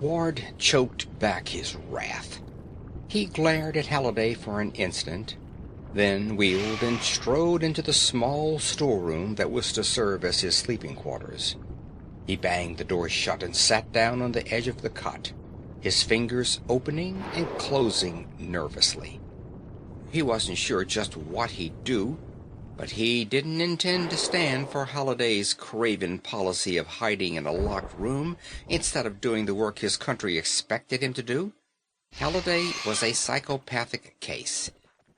Ward choked back his wrath. He glared at Halliday for an instant, then wheeled and strode into the small storeroom that was to serve as his sleeping quarters. He banged the door shut and sat down on the edge of the cot, his fingers opening and closing nervously. He wasn't sure just what he'd do, but he didn't intend to stand for Halliday's craven policy of hiding in a locked room instead of doing the work his country expected him to do. Halliday was a psychopathic case.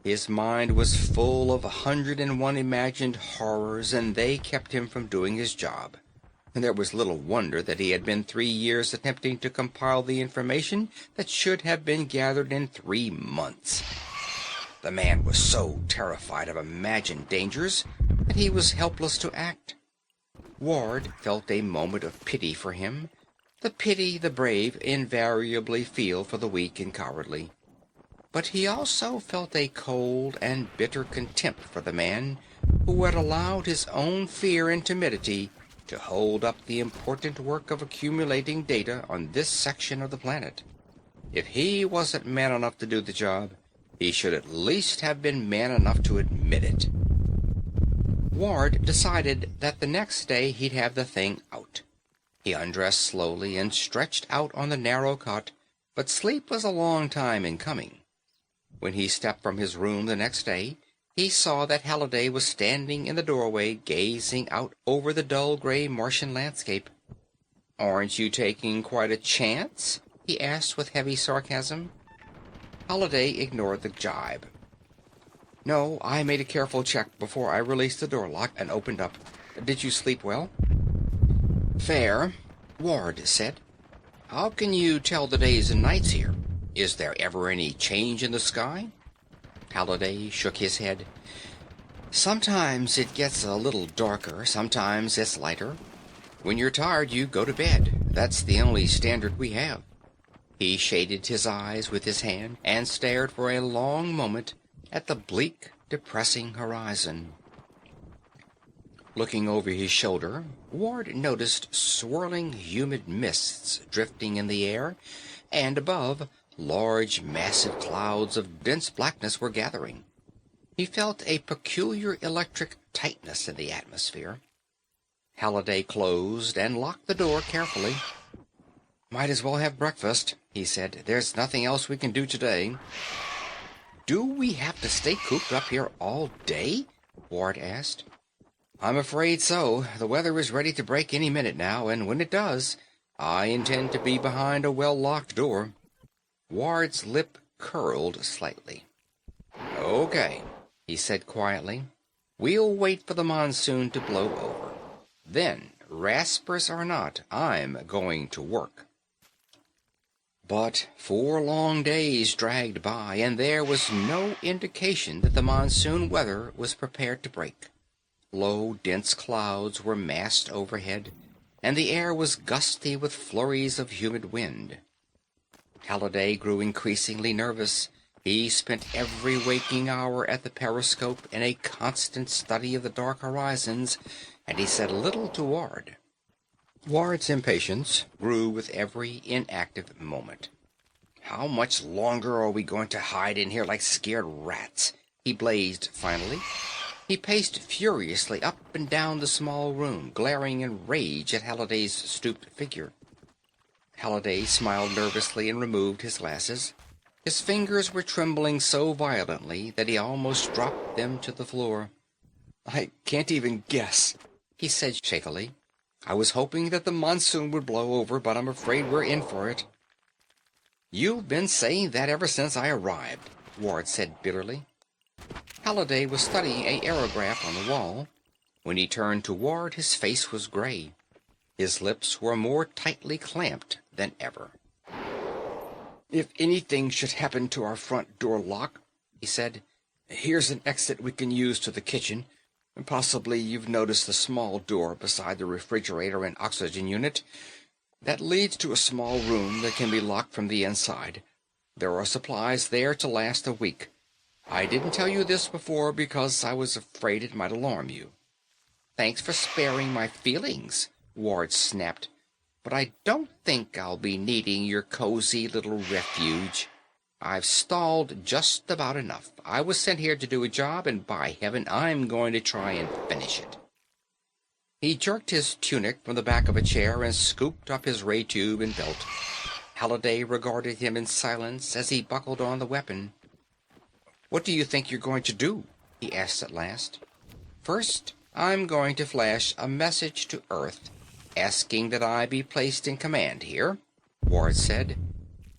His mind was full of 101 imagined horrors, and they kept him from doing his job. And there was little wonder that he had been 3 years attempting to compile the information that should have been gathered in 3 months. The man was so terrified of imagined dangers that he was helpless to act. Ward felt a moment of pity for him, the pity the brave invariably feel for the weak and cowardly. But he also felt a cold and bitter contempt for the man who had allowed his own fear and timidity to hold up the important work of accumulating data on this section of the planet. If he wasn't man enough to do the job, he should at least have been man enough to admit it. Ward decided that the next day he'd have the thing out. He undressed slowly and stretched out on the narrow cot, but sleep was a long time in coming. When he stepped from his room the next day, he saw that Halliday was standing in the doorway gazing out over the dull gray Martian landscape. "Aren't you taking quite a chance?" he asked with heavy sarcasm. Halliday ignored the jibe. "No, I made a careful check before I released the door lock and opened up. Did you sleep well?" "Fair," Ward said. "How can you tell the days and nights here? Is there ever any change in the sky?" Halliday shook his head. "Sometimes it gets a little darker, sometimes it's lighter. When you're tired, you go to bed. That's the only standard we have." He shaded his eyes with his hand and stared for a long moment at the bleak, depressing horizon. Looking over his shoulder, Ward noticed swirling humid mists drifting in the air, and above, large, massive clouds of dense blackness were gathering. He felt a peculiar electric tightness in the atmosphere. Halliday closed and locked the door carefully. "Might as well have breakfast," he said. "There's nothing else we can do today." "Do we have to stay cooped up here all day?" Ward asked. "I'm afraid so. The weather is ready to break any minute now, and when it does, I intend to be behind a well-locked door." Ward's lip curled slightly. "Okay," he said quietly. "We'll wait for the monsoon to blow over. Then, raspers or not, I'm going to work." But 4 long days dragged by, and there was no indication that the monsoon weather was prepared to break. Low, dense clouds were massed overhead, and the air was gusty with flurries of humid wind. Halliday grew increasingly nervous. He spent every waking hour at the periscope in a constant study of the dark horizons, and he said little to Ward. Ward's impatience grew with every inactive moment. "How much longer are we going to hide in here like scared rats?" he blazed finally. He paced furiously up and down the small room, glaring in rage at Halliday's stooped figure. Halliday smiled nervously and removed his glasses. His fingers were trembling so violently that he almost dropped them to the floor. "I can't even guess," he said shakily. "I was hoping that the monsoon would blow over, but I'm afraid we're in for it." "You've been saying that ever since I arrived," Ward said bitterly. Halliday was studying an aerograph on the wall. When he turned to Ward, his face was gray. His lips were more tightly clamped than ever. "If anything should happen to our front door lock," he said, "here's an exit we can use to the kitchen. Possibly you've noticed the small door beside the refrigerator and oxygen unit. That leads to a small room that can be locked from the inside. There are supplies there to last a week. I didn't tell you this before because I was afraid it might alarm you." "Thanks for sparing my feelings," Ward snapped. but I don't think I'll be needing your cozy little refuge. I've stalled just about enough. I was sent here to do a job, and by heaven, I'm going to try and finish it." He jerked his tunic from the back of a chair and scooped up his ray tube and belt. Halliday regarded him in silence as he buckled on the weapon. "What do you think you're going to do?" he asked at last. "First, I'm going to flash a message to Earth, asking that I be placed in command here," Ward said.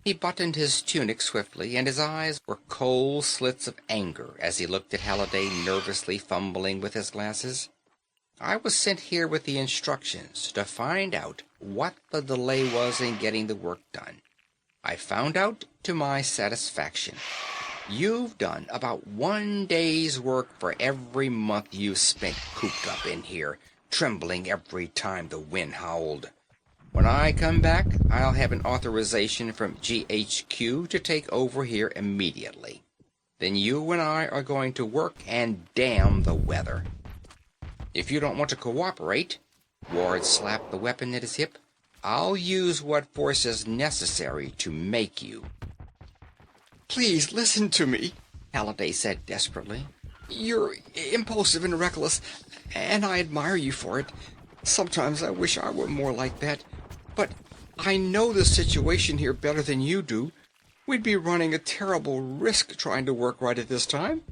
He buttoned his tunic swiftly, and his eyes were cold slits of anger as he looked at Halliday nervously fumbling with his glasses. "I was sent here with the instructions to find out what the delay was in getting the work done. I found out to my satisfaction. You've done about 1 day's work for every month you've spent cooped up in here, trembling every time the wind howled. When I come back, I'll have an authorization from GHQ to take over here immediately. Then you and I are going to work, and damn the weather. If you don't want to cooperate," Ward slapped the weapon at his hip, "I'll use what force is necessary to make you." "Please listen to me," Halliday said desperately. "You're impulsive and reckless, and I admire you for it. Sometimes I wish I were more like that. But I know the situation here better than you do. We'd be running a terrible risk trying to work right at this time."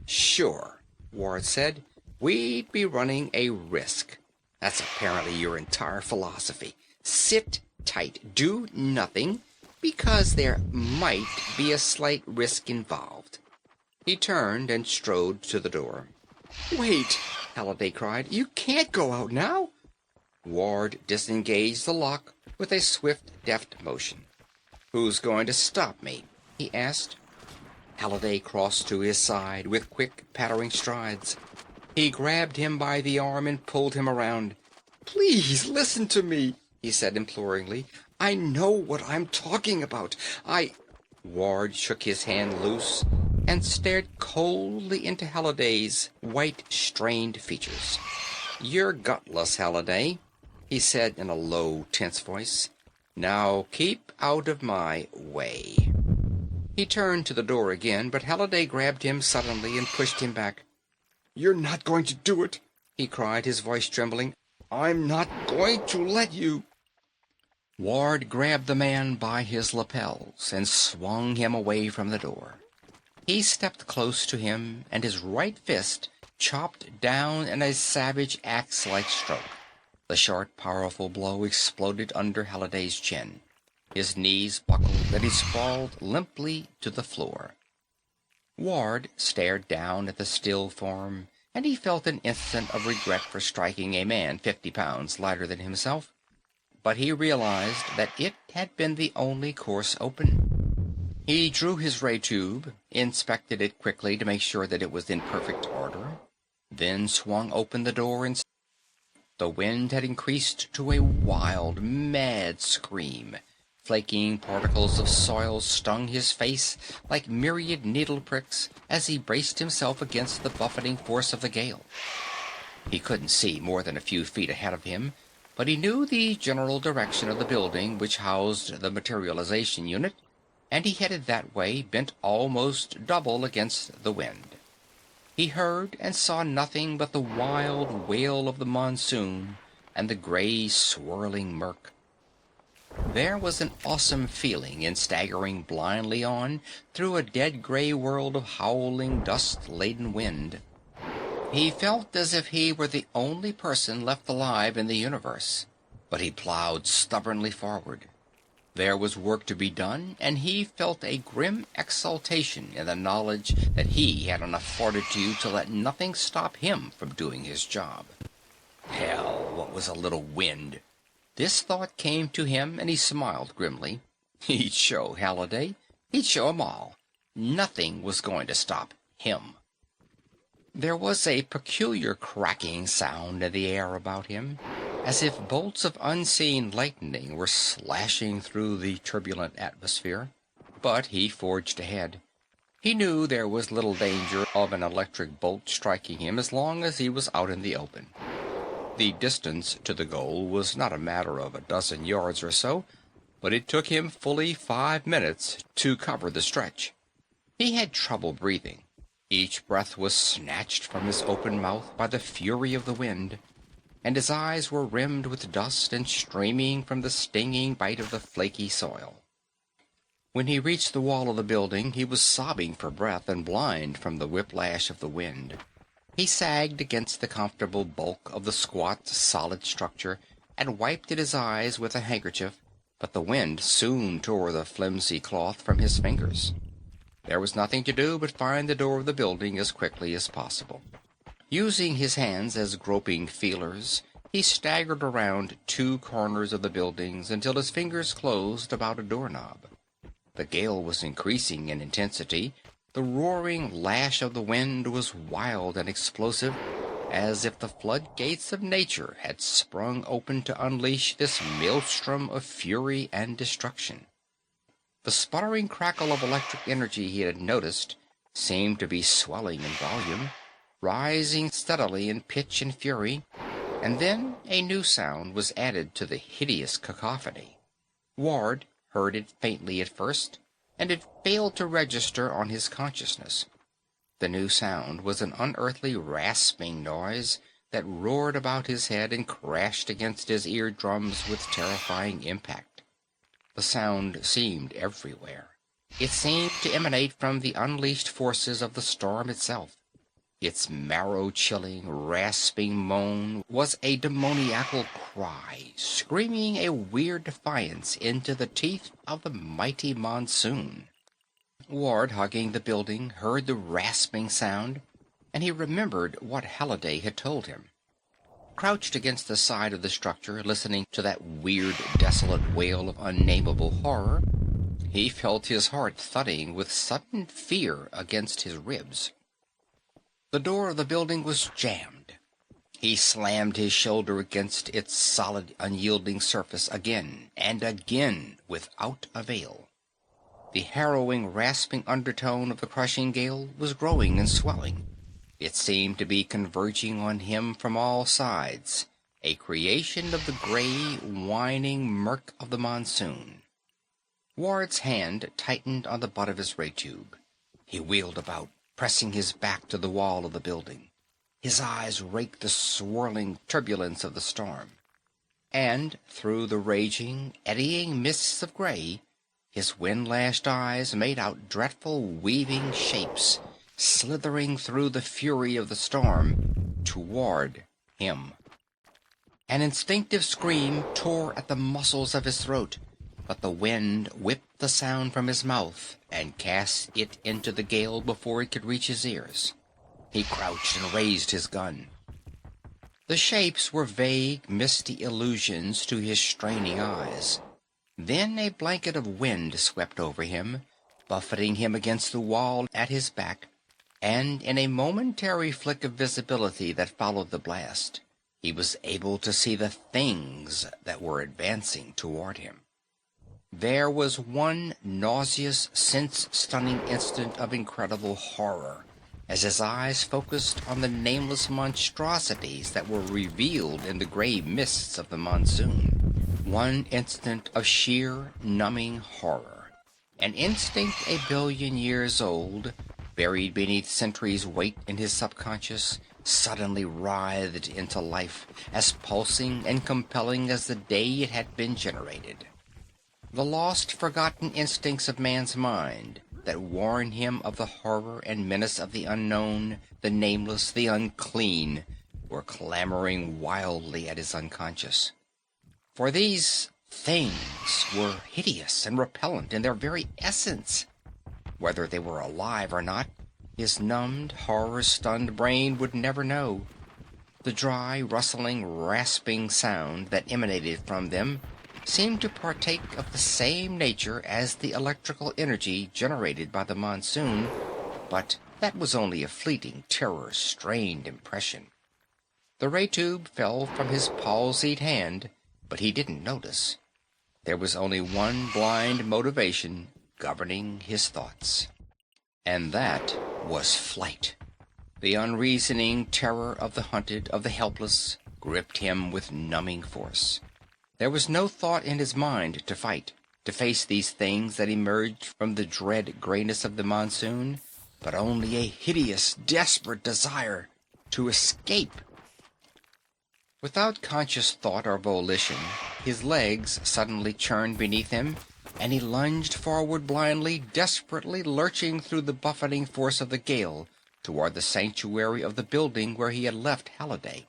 "Sure," Ward said. "We'd be running a risk. That's apparently your entire philosophy. Sit tight, do nothing, because there might be a slight risk involved." He turned and strode to the door. "Wait!" Halliday cried. "You can't go out now." Ward disengaged the lock with a swift, deft motion. "Who's going to stop me?" he asked. Halliday crossed to his side with quick, pattering strides. He grabbed him by the arm and pulled him around. "Please listen to me," he said imploringly. "I know what I'm talking about. Ward shook his hand loose and stared coldly into Halliday's white, strained features. "You're gutless, Halliday," he said in a low, tense voice. "Now keep out of my way." He turned to the door again, but Halliday grabbed him suddenly and pushed him back. "You're not going to do it," he cried, his voice trembling. "I'm not going to let you." Ward grabbed the man by his lapels and swung him away from the door. He stepped close to him, and his right fist chopped down in a savage axe-like stroke. The short, powerful blow exploded under Halliday's chin. His knees buckled, and he sprawled limply to the floor. Ward stared down at the still form, and he felt an instant of regret for striking a man 50 pounds lighter than himself. But he realized that it had been the only course open. He drew his ray tube, inspected it quickly to make sure that it was in perfect order, then swung open the door and the wind had increased to a wild, mad scream. Flaking particles of soil stung his face like myriad needle pricks as he braced himself against the buffeting force of the gale. He couldn't see more than a few feet ahead of him, but he knew the general direction of the building which housed the materialization unit, and he headed that way, bent almost double against the wind. He heard and saw nothing but the wild wail of the monsoon and the gray, swirling murk. There was an awesome feeling in staggering blindly on through a dead gray world of howling, dust-laden wind. He felt as if he were the only person left alive in the universe, but he plowed stubbornly forward. There was work to be done, and he felt a grim exultation in the knowledge that he had enough fortitude to let nothing stop him from doing his job. Hell, what was a little wind? This thought came to him, and he smiled grimly. He'd show Halliday. He'd show 'em all. Nothing was going to stop him. There was a peculiar cracking sound in the air about him, as if bolts of unseen lightning were slashing through the turbulent atmosphere. But he forged ahead. He knew there was little danger of an electric bolt striking him as long as he was out in the open. The distance to the goal was not a matter of a dozen yards or so, but it took him fully 5 minutes to cover the stretch. He had trouble breathing. Each breath was snatched from his open mouth by the fury of the wind, and his eyes were rimmed with dust and streaming from the stinging bite of the flaky soil. When he reached the wall of the building, he was sobbing for breath and blind from the whiplash of the wind. He sagged against the comfortable bulk of the squat, solid structure and wiped at his eyes with a handkerchief, but the wind soon tore the flimsy cloth from his fingers. There was nothing to do but find the door of the building as quickly as possible. Using his hands as groping feelers, he staggered around 2 corners of the buildings until his fingers closed about a doorknob. The gale was increasing in intensity. The roaring lash of the wind was wild and explosive, as if the floodgates of nature had sprung open to unleash this maelstrom of fury and destruction. The sputtering crackle of electric energy he had noticed seemed to be swelling in volume, rising steadily in pitch and fury, and then a new sound was added to the hideous cacophony. Ward heard it faintly at first, and it failed to register on his consciousness. The new sound was an unearthly rasping noise that roared about his head and crashed against his eardrums with terrifying impact. The sound seemed everywhere. It seemed to emanate from the unleashed forces of the storm itself. Its marrow-chilling, rasping moan was a demoniacal cry, screaming a weird defiance into the teeth of the mighty monsoon. Ward, hugging the building, heard the rasping sound, and he remembered what Halliday had told him. Crouched against the side of the structure, listening to that weird, desolate wail of unnameable horror, he felt his heart thudding with sudden fear against his ribs. The door of the building was jammed. He slammed his shoulder against its solid, unyielding surface again and again without avail. The harrowing, rasping undertone of the crushing gale was growing and swelling. It seemed to be converging on him from all sides, a creation of the gray, whining murk of the monsoon. Ward's hand tightened on the butt of his ray tube. He wheeled about, pressing his back to the wall of the building. His eyes raked the swirling turbulence of the storm. And through the raging, eddying mists of gray, his wind-lashed eyes made out dreadful weaving shapes slithering through the fury of the storm toward him. An instinctive scream tore at the muscles of his throat, but the wind whipped the sound from his mouth and cast it into the gale before it could reach his ears. He crouched and raised his gun. The shapes were vague, misty illusions to his straining eyes. Then a blanket of wind swept over him, buffeting him against the wall at his back, and in a momentary flick of visibility that followed the blast, he was able to see the things that were advancing toward him. There was one nauseous, sense-stunning instant of incredible horror as his eyes focused on the nameless monstrosities that were revealed in the gray mists of the monsoon. One instant of sheer, numbing horror. An instinct a billion years old, buried beneath centuries' weight in his subconscious, suddenly writhed into life, as pulsing and compelling as the day it had been generated. The lost, forgotten instincts of man's mind that warn him of the horror and menace of the unknown, the nameless, the unclean, were clamoring wildly at his unconscious. For these things were hideous and repellent in their very essence. Whether they were alive or not, his numbed, horror-stunned brain would never know. The dry, rustling, rasping sound that emanated from them seemed to partake of the same nature as the electrical energy generated by the monsoon, but that was only a fleeting, terror-strained impression. The ray tube fell from his palsied hand, but he didn't notice. There was only one blind motivation governing his thoughts, and that was flight. The unreasoning terror of the hunted, of the helpless, gripped him with numbing force. There was no thought in his mind to fight, to face these things that emerged from the dread grayness of the monsoon, but only a hideous, desperate desire to escape. Without conscious thought or volition, his legs suddenly churned beneath him, and he lunged forward blindly, desperately lurching through the buffeting force of the gale toward the sanctuary of the building where he had left Halliday.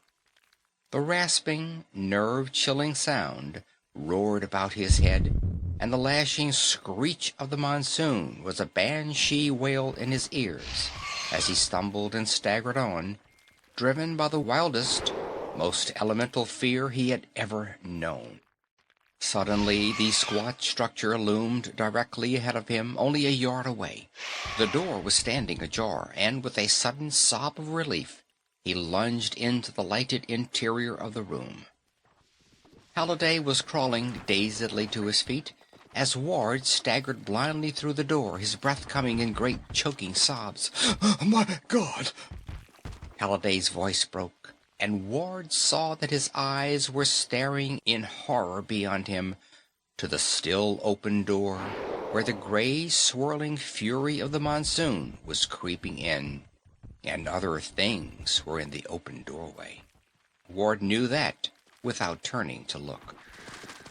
The rasping, nerve-chilling sound roared about his head, and the lashing screech of the monsoon was a banshee wail in his ears as he stumbled and staggered on, driven by the wildest, most elemental fear he had ever known. Suddenly, the squat structure loomed directly ahead of him, only a yard away. The door was standing ajar, and with a sudden sob of relief, he lunged into the lighted interior of the room. Halliday was crawling dazedly to his feet as Ward staggered blindly through the door, his breath coming in great choking sobs. "My God!" Halliday's voice broke, and Ward saw that his eyes were staring in horror beyond him to the still open door, where the gray swirling fury of the monsoon was creeping in, and other things were in the open doorway. Ward knew that without turning to look.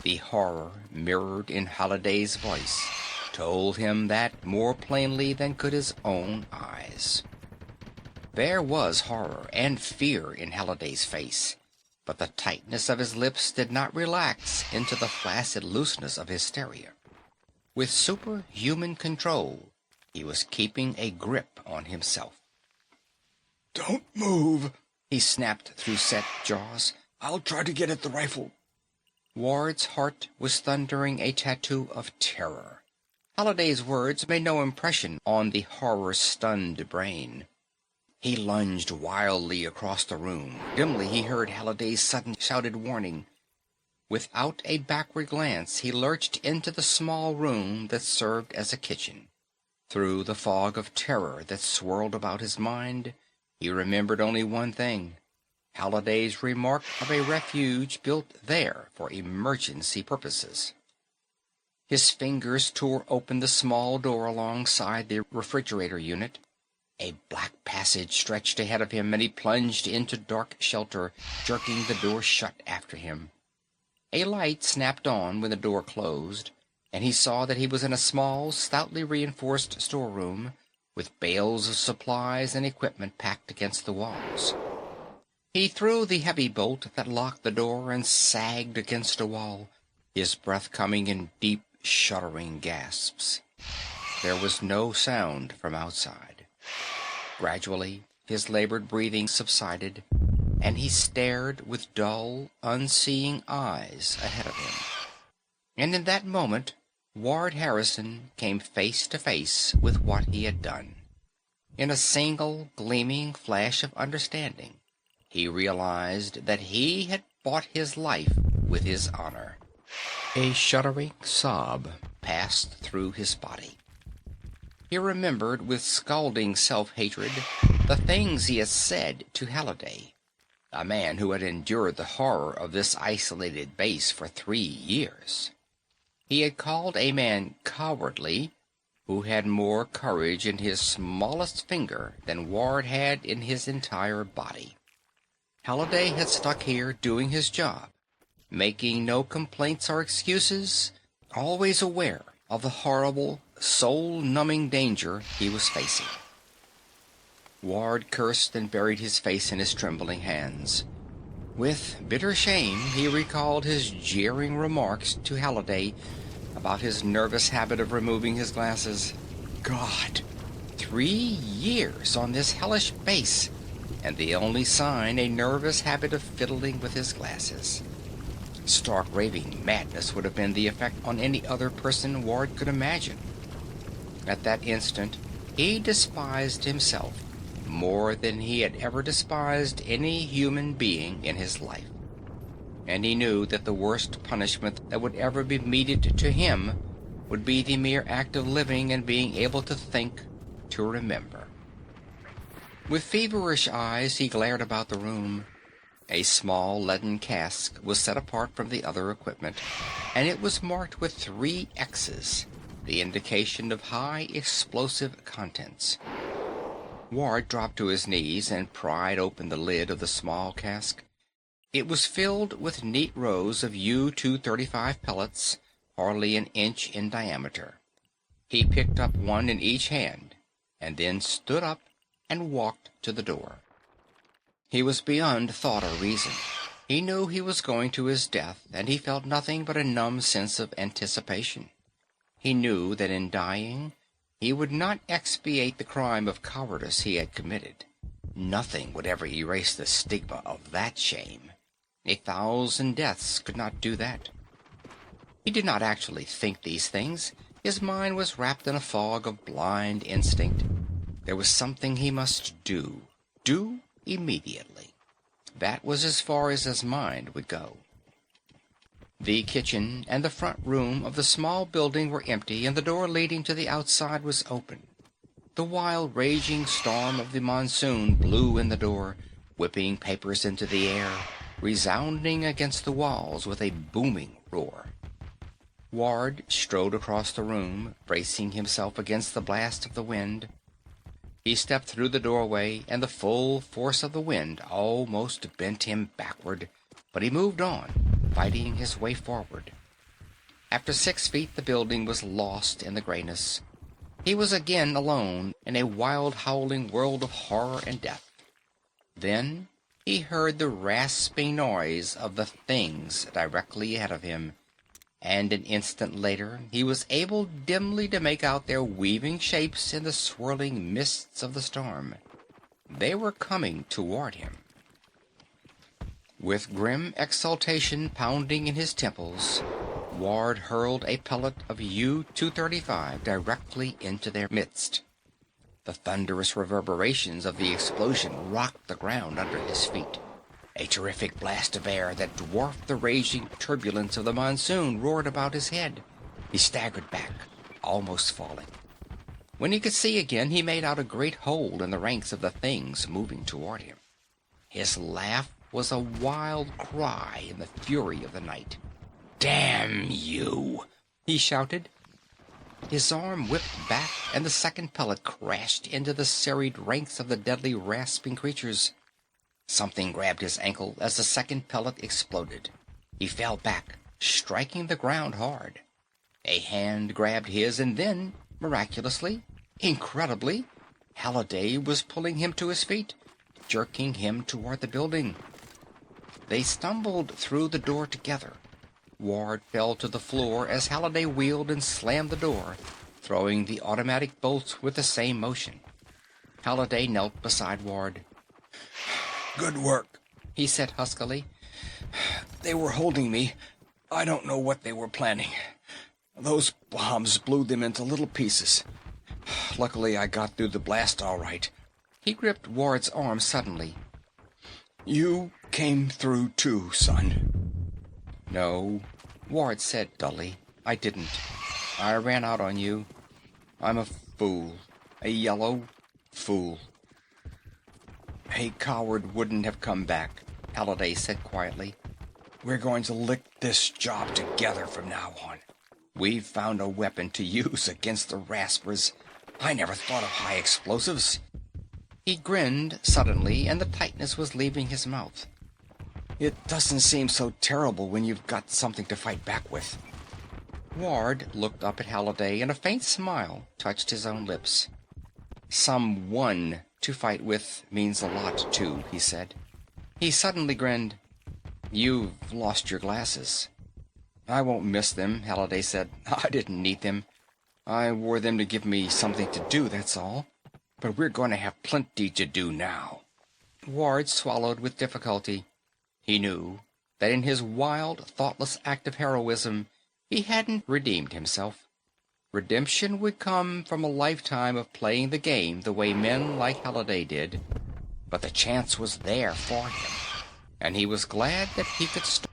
The horror mirrored in Halliday's voice told him that more plainly than could his own eyes. There was horror and fear in Halliday's face, but the tightness of his lips did not relax into the flaccid looseness of hysteria. With superhuman control, he was keeping a grip on himself. "Don't move," he snapped through set jaws. "I'll try to get at the rifle." Ward's heart was thundering a tattoo of terror. Halliday's words made no impression on the horror-stunned brain. He lunged wildly across the room. Dimly he heard Halliday's sudden shouted warning. Without a backward glance, he lurched into the small room that served as a kitchen. Through the fog of terror that swirled about his mind, he remembered only one thing: Halliday's remark of a refuge built there for emergency purposes. His fingers tore open the small door alongside the refrigerator unit. A black passage stretched ahead of him, and he plunged into dark shelter, jerking the door shut after him. A light snapped on when the door closed, and he saw that he was in a small, stoutly reinforced storeroom, with bales of supplies and equipment packed against the walls. He threw the heavy bolt that locked the door and sagged against a wall, his breath coming in deep, shuddering gasps. There was no sound from outside. Gradually, his labored breathing subsided, and he stared with dull, unseeing eyes ahead of him. And in that moment, Ward Harrison came face to face with what he had done. In a single, gleaming flash of understanding, he realized that he had bought his life with his honor. A shuddering sob passed through his body. He remembered with scalding self-hatred the things he had said to Halliday, a man who had endured the horror of this isolated base for 3 years. He had called a man cowardly who had more courage in his smallest finger than Ward had in his entire body. Halliday had stuck here doing his job, making no complaints or excuses, always aware of the horrible, soul-numbing danger he was facing. Ward cursed and buried his face in his trembling hands. With bitter shame, he recalled his jeering remarks to Halliday about his nervous habit of removing his glasses. God! 3 years on this hellish base, and the only sign a nervous habit of fiddling with his glasses. Stark raving madness would have been the effect on any other person Ward could imagine. At that instant, he despised himself more than he had ever despised any human being in his life. And he knew that the worst punishment that would ever be meted to him would be the mere act of living and being able to think, to remember. With feverish eyes he glared about the room. A small leaden cask was set apart from the other equipment, and it was marked with 3 X's, the indication of high explosive contents. Ward dropped to his knees and pried open the lid of the small cask. It was filled with neat rows of U-235 pellets, hardly an inch in diameter. He picked up one in each hand, and then stood up and walked to the door. He was beyond thought or reason. He knew he was going to his death, and he felt nothing but a numb sense of anticipation. He knew that in dying, he would not expiate the crime of cowardice he had committed. Nothing would ever erase the stigma of that shame. 1,000 deaths could not do that. He did not actually think these things. His mind was wrapped in a fog of blind instinct. There was something he must do immediately. That was as far as his mind would go. The kitchen and the front room of the small building were empty, and the door leading to the outside was open. The wild, raging storm of the monsoon blew in the door, whipping papers into the air, resounding against the walls with a booming roar. Ward strode across the room, bracing himself against the blast of the wind. He stepped through the doorway, and the full force of the wind almost bent him backward, but he moved on, fighting his way forward. After 6 feet, the building was lost in the grayness. He was again alone in a wild, howling world of horror and death. Then he heard the rasping noise of the things directly ahead of him, and an instant later he was able dimly to make out their weaving shapes in the swirling mists of the storm. They were coming toward him. With grim exultation pounding in his temples, Ward hurled a pellet of U-235 directly into their midst. The thunderous reverberations of the explosion rocked the ground under his feet. A terrific blast of air that dwarfed the raging turbulence of the monsoon roared about his head. He staggered back, almost falling. When he could see again, he made out a great hole in the ranks of the things moving toward him. His laugh was a wild cry in the fury of the night. "Damn you!" he shouted. His arm whipped back, and the second pellet crashed into the serried ranks of the deadly, rasping creatures. Something grabbed his ankle as the second pellet exploded. He fell back, striking the ground hard. A hand grabbed his, and then, miraculously, incredibly, Halliday was pulling him to his feet, jerking him toward the building. They stumbled through the door together. Ward fell to the floor as Halliday wheeled and slammed the door, throwing the automatic bolts with the same motion. Halliday knelt beside Ward. "Good work," he said huskily. "They were holding me. I don't know what they were planning. Those bombs blew them into little pieces. Luckily, I got through the blast all right." He gripped Ward's arm suddenly. "You came through too, son." "No," Ward said dully. "I didn't. I ran out on you. I'm a fool. A yellow fool." "A coward wouldn't have come back," Halliday said quietly. "We're going to lick this job together from now on. We've found a weapon to use against the Raspers. I never thought of high explosives." He grinned suddenly, and the tightness was leaving his mouth. "It doesn't seem so terrible when you've got something to fight back with." Ward looked up at Halliday, and a faint smile touched his own lips. "Someone to fight with means a lot, too," he said. He suddenly grinned. "You've lost your glasses." "I won't miss them," Halliday said. "I didn't need them. I wore them to give me something to do, that's all. But we're going to have plenty to do now." Ward swallowed with difficulty. He knew that in his wild, thoughtless act of heroism, he hadn't redeemed himself. Redemption would come from a lifetime of playing the game the way men like Halliday did. But the chance was there for him, and he was glad that he could start.